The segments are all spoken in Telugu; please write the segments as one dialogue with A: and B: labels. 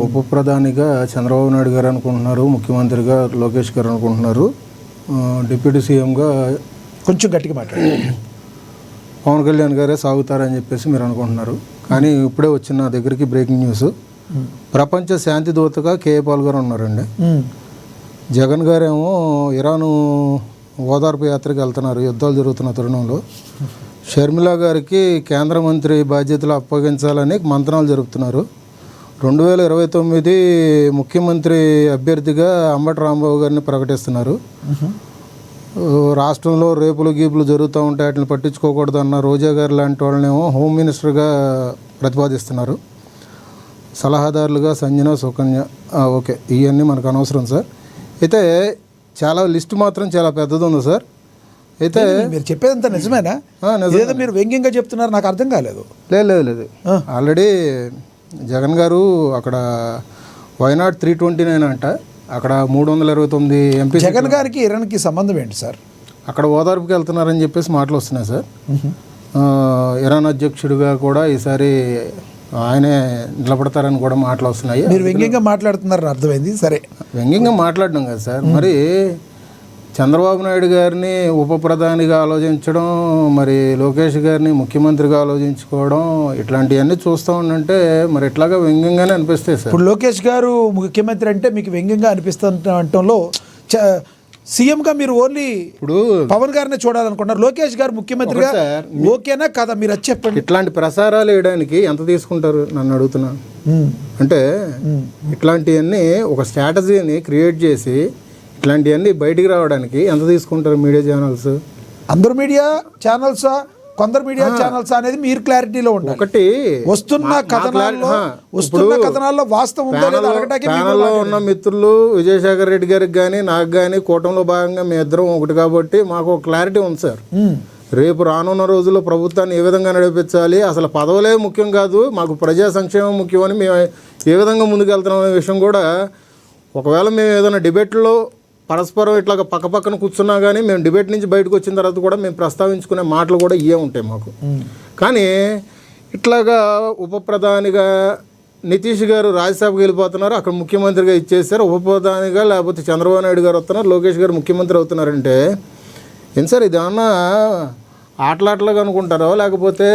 A: ఉప ప్రధానిగా చంద్రబాబు నాయుడు గారు అనుకుంటున్నారు, ముఖ్యమంత్రిగా లోకేష్ గారు అనుకుంటున్నారు, డిప్యూటీ సీఎంగా
B: కొంచెం గట్టిగా మాట్లాడారు
A: పవన్ కళ్యాణ్ గారే సాగుతారని చెప్పేసి మీరు అనుకుంటున్నారు. కానీ ఇప్పుడే వచ్చిన నా దగ్గరికి బ్రేకింగ్ న్యూస్, ప్రపంచ శాంతి దూతగా కేఏ పాల్ గారు ఉన్నారండి. జగన్ గారేమో ఇరాను ఓదార్పు యాత్రకి వెళ్తున్నారు యుద్ధాలు జరుగుతున్న తరుణంలో. షర్మిల గారికి కేంద్ర మంత్రి బాధ్యతలు అప్పగించాలని మంత్రాలు జరుపుతున్నారు. 2029 ముఖ్యమంత్రి అభ్యర్థిగా అంబటి రాంబాబు గారిని ప్రకటిస్తున్నారు. రాష్ట్రంలో రేపులు గీపులు జరుగుతూ ఉంటాయి, వాటిని పట్టించుకోకూడదు అన్న రోజా గారు లాంటి వాళ్ళనేమో హోమ్ మినిస్టర్గా ప్రతిపాదిస్తున్నారు. సలహాదారులుగా సంజన, సుకన్య. ఓకే, ఇవన్నీ మనకు అనవసరం సార్. అయితే చాలా లిస్ట్ మాత్రం చాలా పెద్దది ఉంది సార్. అయితే
B: మీరు చెప్పేదంతా నిజమేనా? నిజమే. మీరు వ్యంగ్యంగా చెప్తున్నారు, నాకు అర్థం కాలేదు.
A: లేదు ఆల్రెడీ జగన్ గారు అక్కడ వైనాడ్ 329 అంట, అక్కడ 329 ఎంపీ.
B: జగన్ గారికి ఇరాన్కి సంబంధం ఏంటి సార్?
A: అక్కడ ఓదార్పుకి వెళ్తున్నారని చెప్పేసి మాటలు వస్తున్నాయి సార్. ఇరాన్ అధ్యక్షుడిగా కూడా ఈసారి ఆయనే నిలబడతారని కూడా మాటలు వస్తున్నాయి.
B: మీరు వ్యంగ్యంగా మాట్లాడుతున్నారని అర్థమైంది. సరే,
A: వ్యంగ్యంగా మాట్లాడడం కదా సార్. మరి చంద్రబాబు నాయుడు గారిని ఉప ప్రధానిగా ఆలోచించడం, మరి లోకేష్ గారిని ముఖ్యమంత్రిగా ఆలోచించుకోవడం, ఇట్లాంటివన్నీ చూస్తూ ఉండంటే మరి ఇట్లాగా వ్యంగ్యంగానే అనిపిస్తాయి సార్.
B: ఇప్పుడు లోకేష్ గారు ముఖ్యమంత్రి అంటే మీకు వ్యంగ్యంగా అనిపిస్తుండటంలో సీఎంగా మీరు ఓన్లీ ఇప్పుడు పవన్ గారిని చూడాలనుకుంటున్నారు. లోకేష్ గారు ముఖ్యమంత్రిగా ఓకేనా కదా? మీరు అది చెప్పండి.
A: ఇట్లాంటి ప్రసారాలు వేయడానికి ఎంత తీసుకుంటారు నన్ను అడుగుతున్నా. అంటే ఇట్లాంటివన్నీ ఒక స్ట్రాటజీని క్రియేట్ చేసి ఇట్లాంటివన్నీ బయటికి రావడానికి ఎంత తీసుకుంటారు మీడియా ఛానల్స్?
B: అందరు మీడియా ఛానల్సా, కొందరు మీడియా ఛానల్స్ అనేది మీరు క్లారిటీలో ఉండాలి.
A: ఒకటి
B: వస్తున్న కథనాల్లో వాస్తవం
A: ప్యానల్లో ఉన్న మిత్రులు విజయసాగర్ రెడ్డి గారికి కానీ నాకు కానీ కూటమిలో భాగంగా మీ ఇద్దరం ఒకటి కాబట్టి మాకు ఒక క్లారిటీ ఉంది సార్. రేపు రానున్న రోజుల్లో ప్రభుత్వాన్ని ఏ విధంగా నడిపించాలి, అసలు పదవులే ముఖ్యం కాదు, మాకు ప్రజా సంక్షేమం ముఖ్యమని మేము ఏ విధంగా ముందుకెళ్తున్నాం అనే విషయం కూడా, ఒకవేళ మేము ఏదైనా డిబేట్లో పరస్పరం ఇట్లాగ పక్క పక్కన కూర్చున్నా కానీ మేము డిబేట్ నుంచి బయటకు వచ్చిన తర్వాత కూడా మేము ప్రస్తావించుకునే మాటలు కూడా ఇవే ఉంటాయి మాకు. కానీ ఇట్లాగా ఉప ప్రధానిగా నితీష్ గారు రాజ్యసభకి వెళ్ళిపోతున్నారు, అక్కడ ముఖ్యమంత్రిగా ఇచ్చేసారు. ఉప ప్రధానిగా లేకపోతే చంద్రబాబు నాయుడు గారు వస్తున్నారు, లోకేష్ గారు ముఖ్యమంత్రి అవుతున్నారంటే ఏం సార్ ఇది? ఏమన్నా ఆటలాటలుగా అనుకుంటారో లేకపోతే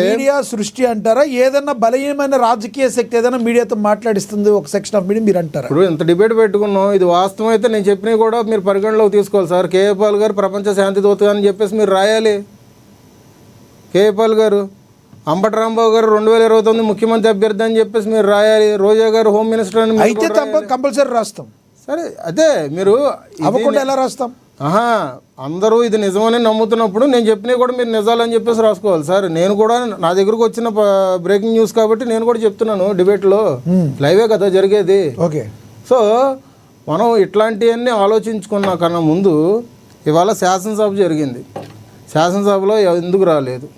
B: మీడియా సృష్టి అంటారా? ఏదన్నా బలహీనమైన రాజకీయ శక్తి ఏదైనా మీడియాతో మాట్లాడిస్తుంది ఒక సెక్షన్ ఆఫ్ మీడియా మీరు అంటారా?
A: ఇప్పుడు ఇంత డిబేట్ పెట్టుకున్నాం, ఇది వాస్తవం అయితే నేను చెప్పినవి కూడా మీరు పరిగణలోకి తీసుకోవాలి సార్. కేఏ పాల్ గారు ప్రపంచ శాంతి దూత అని చెప్పేసి మీరు రాయాలి. కేఏ పాల్ గారు, అంబటి రాంబాబు గారు 2029 ముఖ్యమంత్రి అభ్యర్థి అని చెప్పేసి మీరు రాయాలి. రోజా గారు హోమ్ మినిస్టర్ అని
B: అయితే కంపల్సరీ రాస్తాం.
A: సరే, అదే మీరు
B: అవ్వకుండా ఎలా రాస్తాం?
A: అందరూ ఇది నిజమని నమ్ముతున్నప్పుడు నేను చెప్పినవి కూడా మీరు నిజాలని చెప్పేసి రాసుకోవాలి సార్. నేను కూడా నా దగ్గరకు వచ్చిన బ్రేకింగ్ న్యూస్ కాబట్టి నేను కూడా చెప్తున్నాను. డిబేట్లో లైవే కదా జరిగేది.
B: ఓకే, సో
A: మనం ఇట్లాంటివన్నీ ఆలోచించుకున్న కన్నా ముందు ఇవాళ శాసనసభ జరిగింది. శాసనసభలో ఎందుకు రాలేదు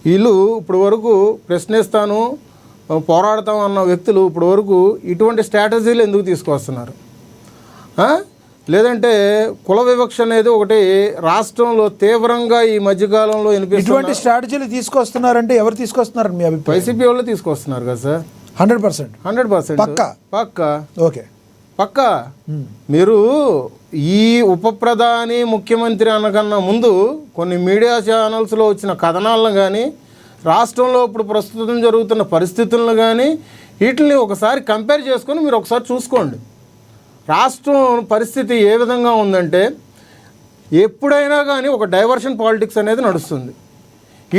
A: వీళ్ళు? ఇప్పుడు వరకు ప్రశ్నిస్తాను, పోరాడతాం అన్న వ్యక్తులు ఇప్పుడు వరకు ఇటువంటి స్ట్రాటజీలు ఎందుకు తీసుకొస్తున్నారు? లేదంటే కుల వివక్ష అనేది ఒకటి రాష్ట్రంలో తీవ్రంగా ఈ మధ్యకాలంలో
B: ఇటువంటి స్ట్రాటజీలు తీసుకొస్తున్నారంటే ఎవరు తీసుకొస్తున్నారని మీ అభిప్రాయం?
A: వైసీపీ వాళ్ళు తీసుకొస్తున్నారు కదా సార్.
B: 100%
A: పక్కా.
B: ఓకే,
A: పక్కా. మీరు ఈ ఉప ప్రధాని ముఖ్యమంత్రి అనకన్నా ముందు కొన్ని మీడియా ఛానల్స్లో వచ్చిన కథనాలను కానీ, రాష్ట్రంలో ఇప్పుడు ప్రస్తుతం జరుగుతున్న పరిస్థితులను కానీ వీటిని ఒకసారి కంపేర్ చేసుకొని మీరు ఒకసారి చూసుకోండి. రాష్ట్రం పరిస్థితి ఏ విధంగా ఉందంటే, ఎప్పుడైనా కానీ ఒక డైవర్షన్ పాలిటిక్స్ అనేది నడుస్తుంది.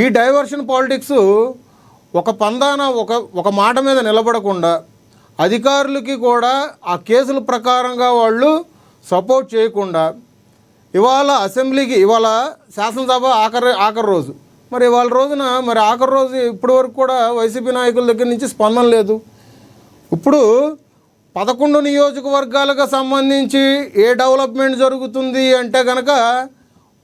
A: ఈ డైవర్షన్ పాలిటిక్స్ ఒక పందాన ఒక మాట మీద నిలబడకుండా అధికారులకి కూడా ఆ కేసుల ప్రకారంగా వాళ్ళు సపోర్ట్ చేయకుండా, ఇవాళ అసెంబ్లీకి, ఇవాళ శాసనసభ ఆఖరి రోజు, మరి ఇవాళ రోజున మరి ఆఖరి రోజు ఇప్పటి వరకు కూడా వైసీపీ నాయకుల దగ్గర నుంచి స్పందన లేదు. ఇప్పుడు 11 నియోజకవర్గాలకు సంబంధించి ఏ డెవలప్మెంట్ జరుగుతుంది అంటే కనుక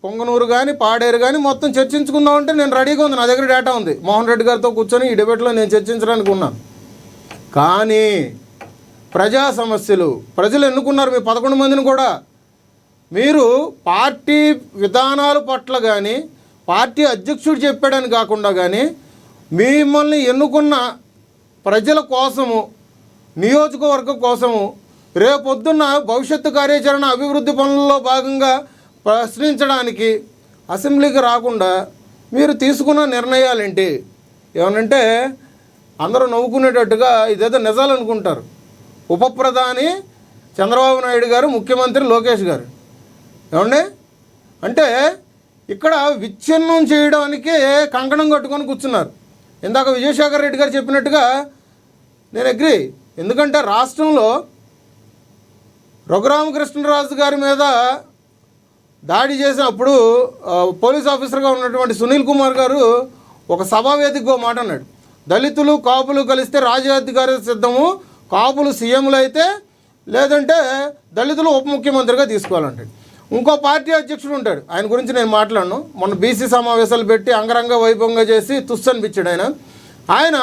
A: పొంగనూరు కానీ పాడేరు కానీ మొత్తం చర్చించుకుందామంటే నేను రెడీగా ఉంది, నా దగ్గర డేటా ఉంది. మోహన్ రెడ్డి గారితో కూర్చొని ఈ డిబేట్లో నేను చర్చించడానికి ఉన్నాను. కానీ ప్రజా సమస్యలు ప్రజలు ఎన్నుకున్నారు మీ 11 మందిని కూడా. మీరు పార్టీ విధానాల పట్ల కానీ, పార్టీ అధ్యక్షుడు చెప్పాడని కాకుండా కానీ, మిమ్మల్ని ఎన్నుకున్న ప్రజల కోసము, నియోజకవర్గం కోసము, రేపొద్దున్న భవిష్యత్తు కార్యాచరణ అభివృద్ధి పనుల్లో భాగంగా ప్రశ్నించడానికి అసెంబ్లీకి రాకుండా మీరు తీసుకున్న నిర్ణయాలేంటి? ఏమనంటే అందరూ నవ్వుకునేటట్టుగా ఇదేదో నిజాలు అనుకుంటారు. ఉప ప్రధాని చంద్రబాబు నాయుడు గారు, ముఖ్యమంత్రి లోకేష్ గారు, ఏమండి అంటే ఇక్కడ విచ్ఛిన్నం చేయడానికే కంకణం కట్టుకొని కూర్చున్నారు. ఇందాక విజయశేఖర్ రెడ్డి గారు చెప్పినట్టుగా నేను అగ్రి. ఎందుకంటే రాష్ట్రంలో రఘురామకృష్ణరాజు గారి మీద దాడి చేసినప్పుడు పోలీస్ ఆఫీసర్గా ఉన్నటువంటి సునీల్ కుమార్ గారు ఒక సభావేదికగా మాట అన్నాడు, దళితులు కాపులు కలిస్తే రాజ్యాధికారి సిద్ధము, కాపులు సీఎంలు అయితే లేదంటే దళితులు ఉప ముఖ్యమంత్రిగా తీసుకోవాలంటాడు. ఇంకో పార్టీ అధ్యక్షుడు ఉంటాడు, ఆయన గురించి నేను మాట్లాడను. మొన్న బీసీ సమావేశాలు పెట్టి అంగరంగ వైభవంగా చేసి తుస్సు అనిపించాడు ఆయన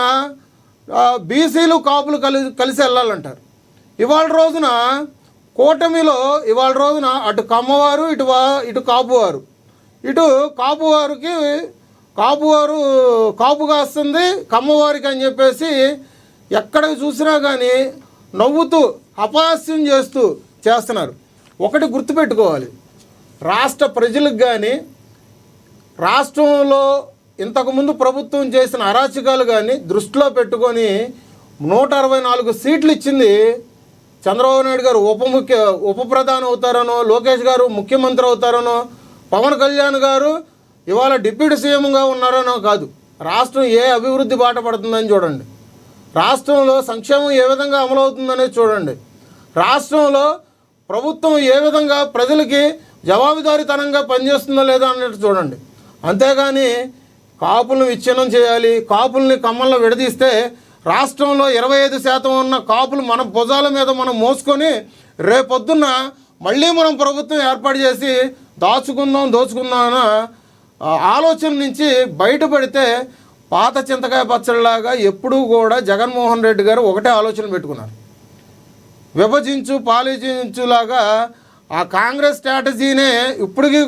A: బీసీలు కాపులు కలిసి వెళ్ళాలంటారు. ఇవాళ రోజున కూటమిలో ఇవాళ రోజున అటు కమ్మవారు ఇటు కాపువారు, ఇటు కాపువారికి కాపు కాస్తుంది కమ్మవారికి అని చెప్పేసి ఎక్కడికి చూసినా కానీ నవ్వుతూ అపహాస్యం చేస్తున్నారు. ఒకటి గుర్తుపెట్టుకోవాలి, రాష్ట్ర ప్రజలకు కానీ రాష్ట్రంలో ఇంతకుముందు ప్రభుత్వం చేసిన అరాచకాలు కానీ దృష్టిలో పెట్టుకొని 164 సీట్లు ఇచ్చింది చంద్రబాబు నాయుడు గారు ఉప ప్రధాని అవుతారనో, లోకేష్ గారు ముఖ్యమంత్రి అవుతారనో, పవన్ కళ్యాణ్ గారు ఇవాళ డిప్యూటీ సీఎంగా ఉన్నారనో కాదు. రాష్ట్రం ఏ అభివృద్ధి బాట పడుతుందని చూడండి, రాష్ట్రంలో సంక్షేమం ఏ విధంగా అమలవుతుందనేది చూడండి, రాష్ట్రంలో ప్రభుత్వం ఏ విధంగా ప్రజలకి జవాబుదారీతనంగా పనిచేస్తుందో లేదో అన్నట్టు చూడండి. అంతేగాని కాపులను విచ్ఛిన్నం చేయాలి, కాపుల్ని కమ్మల్లో విడదీస్తే రాష్ట్రంలో 25% ఉన్న కాపులు మన భుజాల మీద మనం మోసుకొని రేపొద్దున్న మళ్ళీ మనం ప్రభుత్వం ఏర్పాటు చేసి దోచుకుందాం అన్న ఆలోచన నుంచి బయటపడితే పాత చింతకాయ పచ్చడిలాగా ఎప్పుడూ కూడా జగన్మోహన్ రెడ్డి గారు ఒకటే ఆలోచన పెట్టుకున్నారు, విభజించు పాలించులాగా. ఆ కాంగ్రెస్ స్ట్రాటజీనే ఇప్పటికి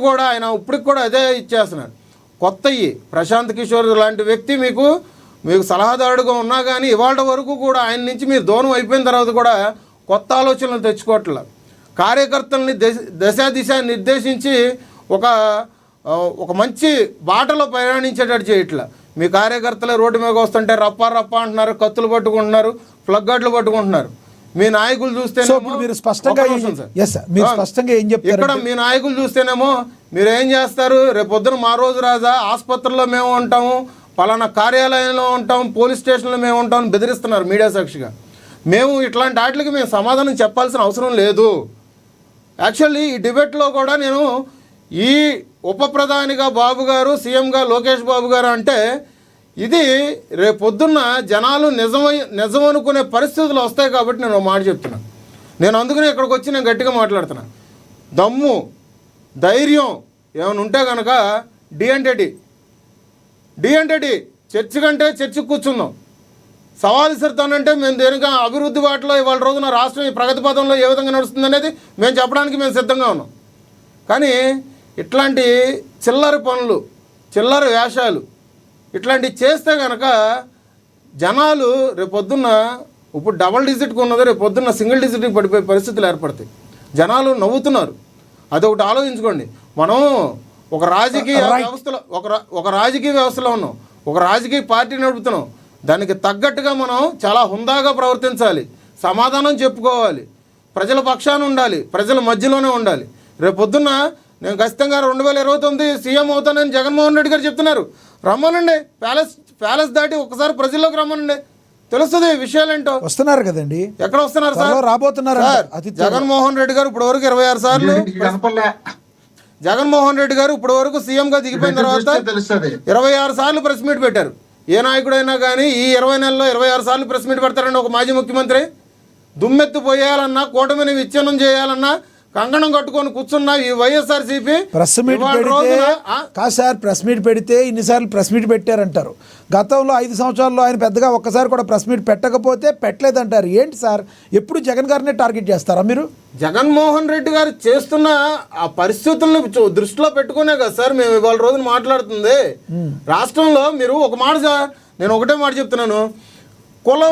A: కూడా అదే ఇచ్చేస్తున్నాడు. కొత్తవి ప్రశాంత్ కిషోర్ లాంటి వ్యక్తి మీకు సలహాదారుడుగా ఉన్నా కానీ ఇవాళ వరకు కూడా ఆయన నుంచి మీరు దూరం అయిపోయిన తర్వాత కూడా కొత్త ఆలోచనలు తెచ్చుకోవట్లేదు. కార్యకర్తల్ని దిశ నిర్దేశించి ఒక మంచి బాటలో ప్రయాణించేటట్టు చేయట్లా. మీ కార్యకర్తలే రోడ్డు మీద వస్తుంటే రప్ప అంటున్నారు, కత్తులు పట్టుకుంటున్నారు, ప్లగ్ గార్డులు పట్టుకుంటున్నారు. మీ నాయకులు చూస్తేనేమో
B: మీరు స్పష్టంగా ఏం చెప్తారు?
A: ఇక్కడ మీ నాయకులు చూస్తేనేమో మీరు ఏం చేస్తారు, రేపొద్దున మా రోజు రాజా ఆసుపత్రుల్లో మేము ఉంటాము, పలానా కార్యాలయంలో ఉంటాం, పోలీస్ స్టేషన్లో మేము ఉంటాం బెదిరిస్తున్నారు మీడియా సాక్షిగా. మేము ఇట్లాంటి వాటికి మేము సమాధానం చెప్పాల్సిన అవసరం లేదు. యాక్చువల్లీ ఈ డిబేట్లో కూడా నేను ఈ ఉప ప్రధానిగా బాబు గారు, సీఎంగా లోకేష్ బాబు గారు అంటే ఇది రేపొద్దున్న జనాలు నిజం అనుకునే పరిస్థితులు వస్తాయి కాబట్టి నేను ఒక మాట చెప్తున్నాను. నేను అందుకనే ఇక్కడికి వచ్చి నేను గట్టిగా మాట్లాడుతున్నా. దమ్ము ధైర్యం ఏమైనా ఉంటే కనుక డి అంటే చర్చి కంటే చర్చికి కూర్చుందాం. సవాల్ ఇస్తానంటే మేము దేనిగా అభివృద్ధి బాటలో ఇవాళ రోజున రాష్ట్రం ఈ ప్రగతి పథంలో ఏ విధంగా నడుస్తుంది అనేది మేము చెప్పడానికి మేము సిద్ధంగా ఉన్నాం. కానీ ఇట్లాంటి చిల్లర పనులు, చిల్లర వేషాలు ఇట్లాంటివి చేస్తే కనుక జనాలు రేపొద్దున్న ఇప్పుడు డబల్ డిజిట్కి ఉన్నది రేపొద్దున్న సింగిల్ డిజిట్కి పడిపోయే పరిస్థితులు ఏర్పడతాయి. జనాలు నవ్వుతున్నారు, అదొకటి ఆలోచించుకోండి. మనం ఒక రాజకీయ వ్యవస్థలో ఉన్నాం, ఒక రాజకీయ పార్టీ నడుపుతున్నాం. దానికి తగ్గట్టుగా మనం చాలా హుందాగా ప్రవర్తించాలి, సమాధానం చెప్పుకోవాలి, ప్రజల పక్షాన ఉండాలి, ప్రజల మధ్యలోనే ఉండాలి. రేపొద్దున్న నేను ఖచ్చితంగా 2029 సీఎం అవుతానని జగన్మోహన్ రెడ్డి గారు చెప్తున్నారు. రమ్మనండి, ప్యాలెస్ దాటి ఒకసారి ప్రజల్లోకి రమ్మనండి, తెలుస్తుంది విషయాలేంటో.
B: వస్తున్నారు కదండి,
A: ఎక్కడ వస్తున్నారు సార్?
B: రాబోతున్నారు
A: సార్. జగన్మోహన్ రెడ్డి గారు ఇప్పటి వరకు 26 సార్లు జగన్మోహన్ రెడ్డి గారు ఇప్పటి వరకు సీఎంగా దిగిపోయిన తర్వాత 26 సార్లు ప్రెస్ మీట్ పెట్టారు. ఏ నాయకుడైనా కానీ ఈ 20 నెలల్లో 26 సార్లు ప్రెస్ మీట్ పెడతారండి ఒక మాజీ ముఖ్యమంత్రి. దుమ్మెత్తు పోయాలన్నా, కూటమిని విచ్ఛిన్నం చేయాలన్నా కంకణం కట్టుకొని కూర్చున్న ఈ వైఎస్ఆర్సీపీ
B: ప్రెస్ మీట్ కాదు సార్. ప్రెస్ మీట్ పెడితే ఇన్నిసార్లు ప్రెస్ మీట్ పెట్టారంటారు. గతంలో 5 సంవత్సరాల్లో ఆయన పెద్దగా ఒక్కసారి కూడా ప్రెస్ మీట్ పెట్టకపోతే పెట్టలేదంటారు. ఏంటి సార్, ఎప్పుడు జగన్ గారినే టార్గెట్ చేస్తారా మీరు?
A: జగన్మోహన్ రెడ్డి గారు చేస్తున్న ఆ పరిస్థితులను దృష్టిలో పెట్టుకునే కదా సార్ మేము ఇవాళ రోజున మాట్లాడుతుంది. రాష్ట్రంలో మీరు ఒక మాట సార్, నేను ఒకటే మాట చెప్తున్నాను, కులం